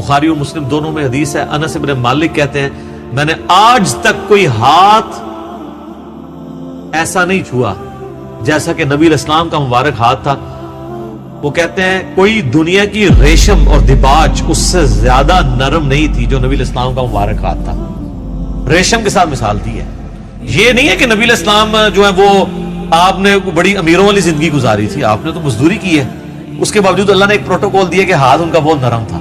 بخاری اور مسلم دونوں میں حدیث ہے، انس بن مالک کہتے ہیں میں نے آج تک کوئی ہاتھ ایسا نہیں چھوا جیسا کہ نبی علیہ السلام کا مبارک ہاتھ تھا. وہ کہتے ہیں کوئی دنیا کی ریشم اور دباج اس سے زیادہ نرم نہیں تھی جو نبی علیہ السلام کا مبارک ہاتھ تھا. ریشم کے ساتھ مثال دی ہے. یہ نہیں ہے کہ نبی علیہ السلام جو ہے وہ آپ نے بڑی امیروں والی زندگی گزاری تھی، آپ نے تو مزدوری کی ہے، اس کے باوجود اللہ نے ایک پروٹوکول دیا کہ ہاتھ ان کا بہت نرم تھا.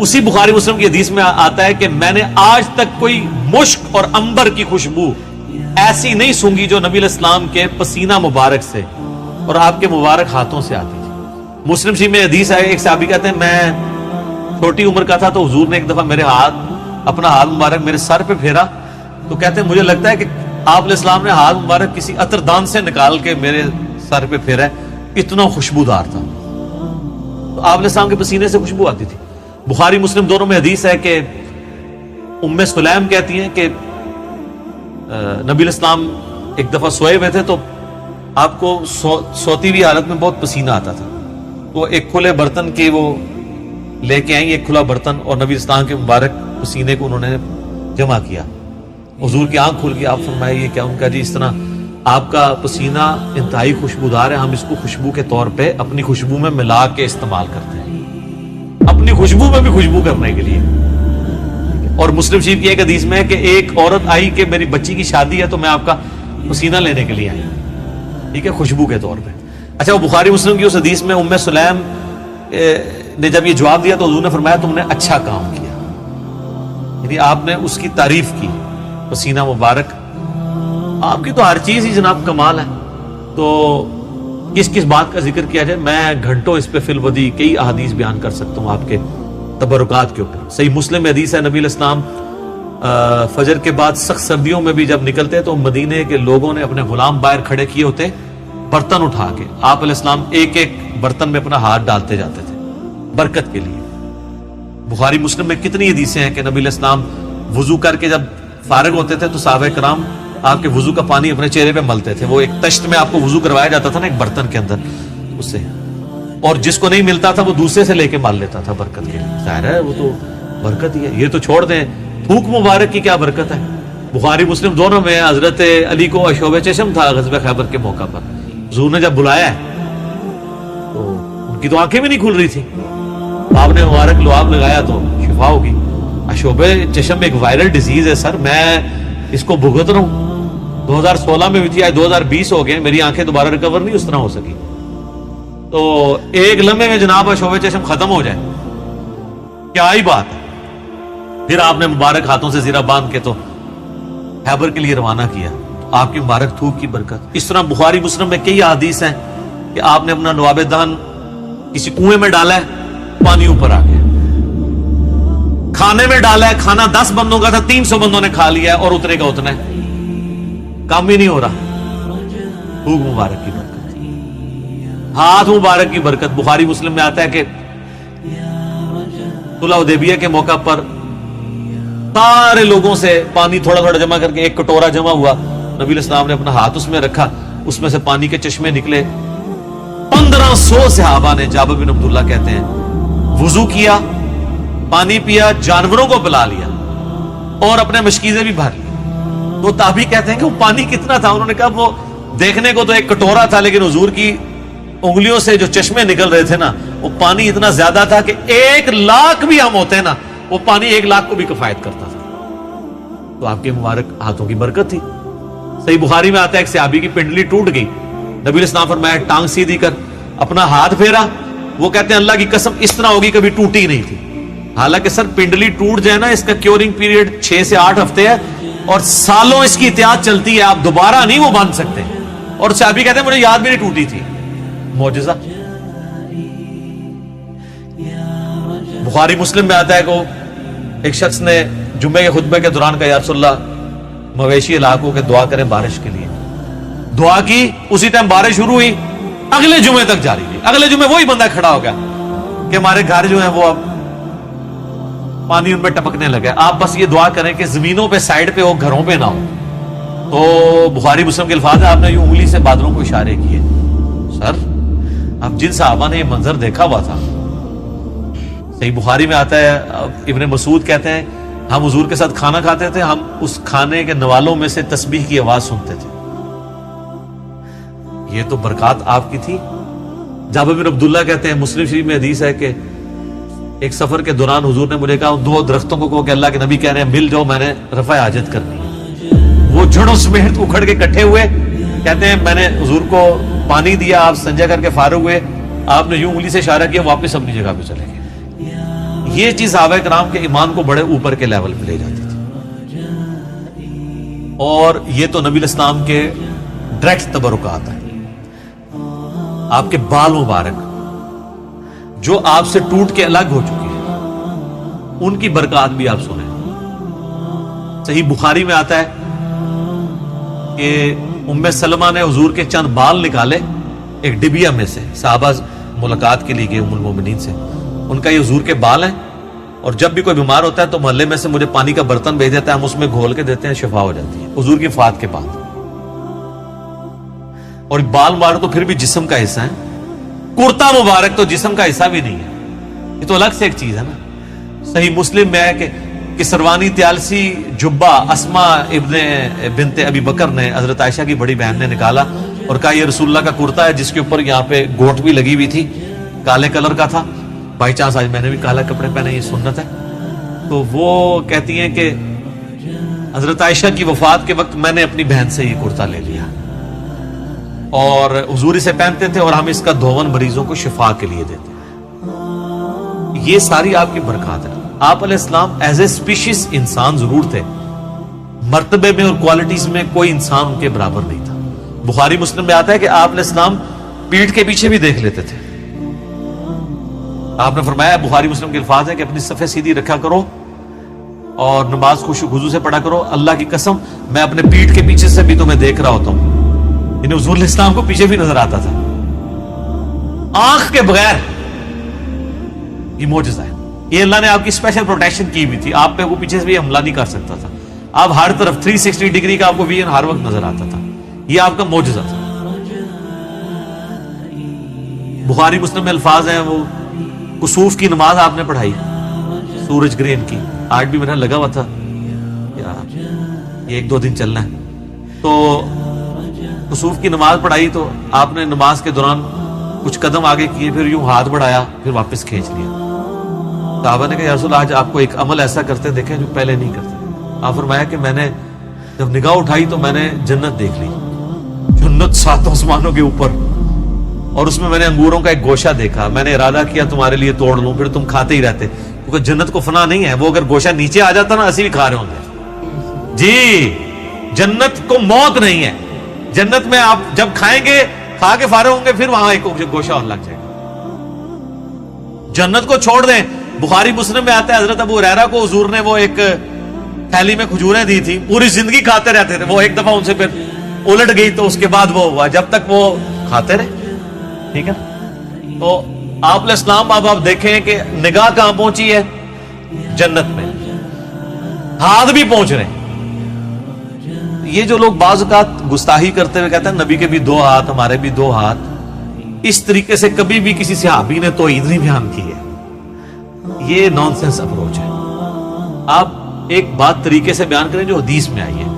اسی بخاری مسلم کی حدیث میں آتا ہے کہ میں نے آج تک کوئی مشک اور عنبر کی خوشبو ایسی نہیں سونگی جو نبی علیہ السلام کے پسینہ مبارک سے اور آپ کے مبارک ہاتھوں سے آتی تھی. مسلم شریف میں حدیث ہے، ایک صحابی کہتے ہیں میں چھوٹی عمر کا تھا تو حضور نے ایک دفعہ میرے اپنا ہاتھ مبارک میرے سر پہ پھیرا تو کہتے ہیں مجھے لگتا ہے کہ آپ علیہ السلام نے ہاتھ مبارک کسی عطر دان سے نکال کے میرے سر پہ پھیرا ہے، اتنا خوشبودار تھا. تو آپ علیہ السلام کے پسینے سے خوشبو آتی تھی. بخاری مسلم دونوں میں حدیث ہے کہ ام سلیم کہتی ہیں کہ نبی علیہ السلام ایک دفعہ سوئے ہوئے تھے تو آپ کو سوتی ہوئی حالت میں بہت پسینہ آتا تھا. وہ ایک کھلے برتن کے وہ لے کے آئیں، ایک کھلا برتن، اور نبی اسلام کے مبارک پسینے کو انہوں نے جمع کیا. حضور کی آنکھ کھل گئی، آپ فرمائے یہ کیا؟ ان کا جی اس طرح آپ کا پسینہ انتہائی خوشبودار ہے، ہم اس کو خوشبو کے طور پہ اپنی خوشبو میں ملا کے استعمال کرتے ہیں، اپنی خوشبو میں بھی خوشبو کرنے کے لیے. اور مسلم شریف کی ایک حدیث میں ہے کہ ایک عورت آئی کہ میری بچی کی شادی ہے تو میں آپ کا پسینہ لینے کے لیے آئی، ٹھیک ہے، خوشبو کے طور پہ. اچھا، وہ بخاری مسلم کی اس حدیث میں ام سلیم نے جب یہ جواب دیا تو حضور نے فرمایا تم نے اچھا کام کیا، یعنی آپ نے اس کی تعریف کی. پسینہ مبارک آپ کی تو ہر چیز ہی جناب کمال ہے، تو کس کس بات کا ذکر کیا جائے؟ میں گھنٹوں اس پہ فی الودی کئی احادیث بیان کر سکتا ہوں آپ کے تبرکات کے اوپر. صحیح مسلم میں حدیث ہے نبی علیہ السلام فجر کے بعد سخت سردیوں میں بھی جب نکلتے تو مدینے کے لوگوں نے اپنے غلام باہر کھڑے کیے ہوتے برتن اٹھا کے، آپ علیہ السلام ایک ایک برتن میں اپنا ہاتھ ڈالتے جاتے تھے برکت کے لیے. بخاری مسلم میں کتنی حدیثیں ہیں کہ نبی علیہ السلام وضو کر کے جب فارغ ہوتے تھے تو صحابہ کرام آپ کے وضو کا پانی اپنے چہرے پہ ملتے تھے. وہ ایک تشت میں آپ کو وضو کروایا جاتا تھا نا ایک برتن کے اندر، اس سے، اور جس کو نہیں ملتا تھا وہ دوسرے سے لے کے مال لیتا تھا برکت کے لیے. ظاہر ہے وہ تو برکت ہی ہے. یہ تو چھوڑ دیں تھوک مبارک کی کیا برکت ہے. بخاری مسلم دونوں میں حضرت علی کو اشوب چشم تھا غزوہ خیبر کے موقع پر، حضور نے جب بلایا ہے تو ان کی تو آنکھیں بھی نہیں کھل رہی تھی، آپ نے مبارک لعاب لگایا تو شفا ہوگی. اشوب چشم ایک وائرل ڈیزیز ہے سر، میں اس کو بھگت رہا ہوں. 2016 میں بھی تھی، آج 2020 ہو گئے، میری آنکھیں دوبارہ ریکور نہیں اس طرح ہو سکی. تو ایک لمحے میں جناب اشوب چشم ختم ہو جائے، کیا ہی بات ہے. پھر آپ نے مبارک ہاتھوں سے زیرہ باندھ کے تو خیبر کے لیے روانہ کیا، آپ کی مبارک تھوک کی برکت. اس طرح بخاری مسلم میں کئی احادیث ہیں کہ آپ نے اپنا نواب دہن کسی کنویں میں ڈالا ہے، پانی اوپر آ گیا. کھانے میں ڈالا ہے، کھانا 10 بندوں کا تھا 300 بندوں نے کھا لیا ہے اور اترے کا اتنا ہے، کام ہی نہیں ہو رہا. تھوک مبارک کی برکت، ہاتھ مبارک کی برکت. بخاری مسلم میں آتا ہے کہ صلح حدیبیہ کے موقع پر سارے لوگوں سے پانی تھوڑا تھوڑا جمع کر کے ایک کٹورا جمع ہوا، نبی علیہ السلام نے اپنا ہاتھ اس میں رکھا، اس میں سے پانی کے چشمے نکلے. 1500 صحابہ نے، جابر بن عبداللہ کہتے ہیں، وضو کیا، پانی پیا، جانوروں کو پلا لیا اور اپنے مشکیزیں بھی بھر لی. تو تابعی کہتے ہیں کہ وہ پانی کتنا تھا؟ انہوں نے کہا وہ دیکھنے کو تو ایک کٹورا تھا لیکن حضور کی انگلیوں سے جو چشمے نکل رہے تھے نا وہ پانی اتنا زیادہ تھا کہ 1,00,000 بھی ہم ہوتے نا وہ پانی 1,00,000 کو بھی کفایت کرتا تھا. تو آپ کے مبارک ہاتھوں کی برکت تھی. صحیح بخاری میں آتا ہے ایک صحابی کی پنڈلی ٹوٹ گئی، نبی علیہ السلام فرمایا ٹانگ سیدھی کر، اپنا ہاتھ پھیرا. وہ کہتے ہیں اللہ کی قسم اس طرح ہوگی کبھی ٹوٹی نہیں تھی. حالانکہ سر پنڈلی ٹوٹ جائے نا اس کا کیورنگ پیریڈ 6 سے 8 ہفتے ہے اور سالوں اس کی احتیاط چلتی ہے، آپ دوبارہ نہیں وہ باندھ سکتے. اور صحابی کہتے ہیں مجھے یاد بھی نہیں ٹوٹی تھی. معجزہ. بخاری مسلم میں آتا ہے کہ ایک شخص نے جمعے کے خطبے کے دوران کہا یا رسول اللہ مویشی علاقوں کے دعا کریں بارش کے لیے. دعا کی، اسی ٹائم بارش شروع ہوئی، اگلے جمعے تک جاری رہی. اگلے جمعے وہی بندہ کھڑا ہو گیا کہ ہمارے گھر جو ہیں وہ اب پانی ان میں ٹپکنے لگا. آپ بس یہ دعا کریں کہ زمینوں پہ سائڈ پہ ہو، گھروں پہ نہ ہو. تو بخاری مسلم کے الفاظ ہیں، آپ نے یہ انگلی سے بادلوں کو اشارے کیے. سر اب جن صحابہ نے یہ منظر دیکھا ہوا تھا صحیح بخاری میں آتا ہے، ابن مسعود کہتے ہیں ہم حضور کے ساتھ کھانا کھاتے تھے، ہم اس کھانے کے نوالوں میں سے تسبیح کی آواز سنتے تھے۔ یہ تو برکات آپ کی تھی۔ جابر بن عبداللہ کہتے ہیں، مسلم شریف میں حدیث ہے کہ ایک سفر کے دوران حضور نے مجھے کہا ان دو درختوں کو کہو کہ اللہ کے نبی کہہ رہے ہیں مل جاؤ، میں نے رفع حاجت کرنی ہے۔ وہ جڑوں سمیت اکھڑ کے اکٹھے ہوئے، کہتے ہیں میں نے حضور کو پانی دیا، آپ سنجا کر کے فارغ ہوئے، آپ نے یوں انگلی سے اشارہ کیا، واپس اپنی جگہ پہ چلے گئے۔ یہ چیز صحابہ کرام کے ایمان کو بڑے اوپر کے لیول پہ لے جاتی تھی، اور یہ تو نبی الاسلام کے ڈائریکٹ تبرکات ہیں۔ آپ کے بال مبارک جو آپ سے ٹوٹ کے الگ ہو چکے ہیں، ان کی برکات بھی آپ سنیں۔ صحیح بخاری میں آتا ہے کہ ام سلمہ نے حضور کے چند بال نکالے ایک ڈبیا میں سے، صحابہ ملاقات کے لیے گئے ام المومنین سے، ان کا یہ حضور کے بال ہیں، اور جب بھی کوئی بیمار ہوتا ہے تو محلے میں سے مجھے پانی کا برتن بھیج دیتا ہے، ہم اس میں گھول کے دیتے ہیں، شفا ہو جاتی ہے حضور کی وفات کے بعد۔ اور بال مبارک تو پھر بھی جسم کا حصہ ہے، کرتا مبارک تو جسم کا حصہ بھی نہیں ہے، یہ تو الگ سے ایک چیز ہے نا۔ صحیح مسلم میں ہے کہ سروانی تیالسی جبہ اسما ابن بنت ابی بکر نے حضرت عائشہ کی بڑی بہن نے نکالا اور کہا یہ رسول اللہ کا کرتا ہے، جس کے اوپر یہاں پہ گوٹ بھی لگی ہوئی تھی، کالے کلر کا تھا، بائی چانس آج میں نے بھی کالا کپڑے پہنے، یہ سنت ہے۔ تو وہ کہتی ہیں کہ حضرت عائشہ کی وفات کے وقت میں نے اپنی بہن سے یہ کرتا لے لیا، اور حضور اسے پہنتے تھے، اور ہم اس کا دھون مریضوں کو شفا کے لیے دیتے ہیں۔ یہ ساری آپ کی برکات ہے۔ آپ علیہ السلام ایز اے اسپیشیز انسان ضرور تھے، مرتبے میں اور کوالٹیز میں کوئی انسان ان کے برابر نہیں تھا۔ بخاری مسلم میں آتا ہے کہ آپ علیہ السلام پیٹھ کے پیچھے بھی دیکھ لیتے تھے۔ آپ نے فرمایا، بخاری مسلم کے الفاظ ہیں کہ اپنی صفیں سیدھی رکھا کرو اور نماز خشوع خضوع سے پڑھا کرو، اللہ کی قسم میں اپنے پیٹھ کے پیچھے سے بھی تمہیں دیکھ رہا ہوتا ہوں۔ یعنی حضور علیہ السلام کو پیچھے بھی نظر آتا تھا، آنکھ کے بغیر۔ یہ معجزہ ہے، یہ اللہ نے آپ کی اسپیشل پروٹیکشن کی ہوئی تھی، آپ پہ وہ پیچھے سے بھی حملہ نہیں کر سکتا تھا، آپ ہر طرف 360 ڈگری کا آپ کو ویژن ہر وقت نظر آتا تھا۔ یہ آپ کا معجزہ تھا۔ بخاری مسلم میں الفاظ ہیں، وہ کسوف کی نماز آپ نے پڑھائی، سورج گرہن کی، آج بھی میرا لگا ہوا تھا، یہ 1-2 دن چلنا ہے۔ تو کسوف کی نماز پڑھائی، تو آپ نے نماز کے دوران کچھ قدم آگے کیے، پھر یوں ہاتھ بڑھایا، پھر واپس کھینچ لیا۔ صحابہ نے کہا یا رسول اللہ، آج آپ کو ایک عمل ایسا کرتے دیکھیں جو پہلے نہیں کرتے۔ آپ فرمایا کہ میں نے جب نگاہ اٹھائی تو میں نے جنت دیکھ لی، جنت 7 آسمانوں کے اوپر، اور اس میں نے انگوروں کا ایک گوشہ دیکھا، میں نے ارادہ کیا تمہارے لیے توڑ لوں، پھر تم کھاتے ہی رہتے، کیونکہ جنت کو فنا نہیں ہے، وہ اگر گوشہ نیچے آ جاتا نا اسی بھی کھا رہے ہوں گے۔ جی، جنت کو موت نہیں ہے، جنت میں آپ جب کھائیں گے، کھا کے فارغ ہوں گے، پھر وہاں ایک گوشہ اور لگ جائے گا۔ جنت کو چھوڑ دیں، بخاری مسلم میں آتا ہے حضرت ابو ہریرہ کو حضور نے وہ ایک تھیلی میں کھجوریں دی تھی، پوری زندگی کھاتے رہتے تھے، وہ ایک دفعہ ان سے پھر الٹ گئی تو اس کے بعد وہ ہوا، جب تک وہ کھاتے رہے۔ ٹھیک ہے، تو آپ علیہ السلام اب آپ دیکھیں کہ نگاہ کہاں پہنچی ہے؟ جنت میں، ہاتھ بھی پہنچ رہے ہیں۔ یہ جو لوگ بعض اوقات گستاخی کرتے ہوئے کہتے ہیں نبی کے بھی 2 ہاتھ، ہمارے بھی 2 ہاتھ، اس طریقے سے کبھی بھی کسی صحابی نے توحید نہیں بیان کی ہے، یہ نان سینس اپروچ ہے۔ آپ ایک بات طریقے سے بیان کریں جو حدیث میں آئی ہے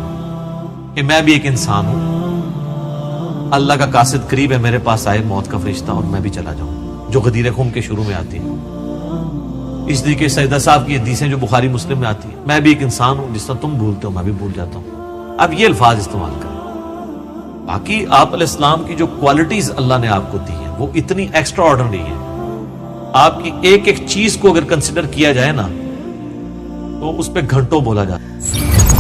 کہ میں بھی ایک انسان ہوں، اللہ کا قاصد قریب ہے، میرے پاس آئے موت کا فرشتہ اور میں بھی چلا جاؤں، جو غدیر خم کے شروع میں آتی ہے۔ اس طریقے سیدہ صاحب کی حدیثیں جو بخاری مسلم میں آتی ہیں، میں بھی ایک انسان ہوں، جس طرح تم بھولتے ہو میں بھی بھول جاتا ہوں۔ اب یہ الفاظ استعمال کریں۔ باقی آپ علیہ السلام کی جو کوالٹیز اللہ نے آپ کو دی ہیں وہ اتنی ایکسٹرا آرڈنری ہیں، آپ کی ایک ایک چیز کو اگر کنسیڈر کیا جائے نا تو اس پہ گھنٹوں بولا جاتا ہے۔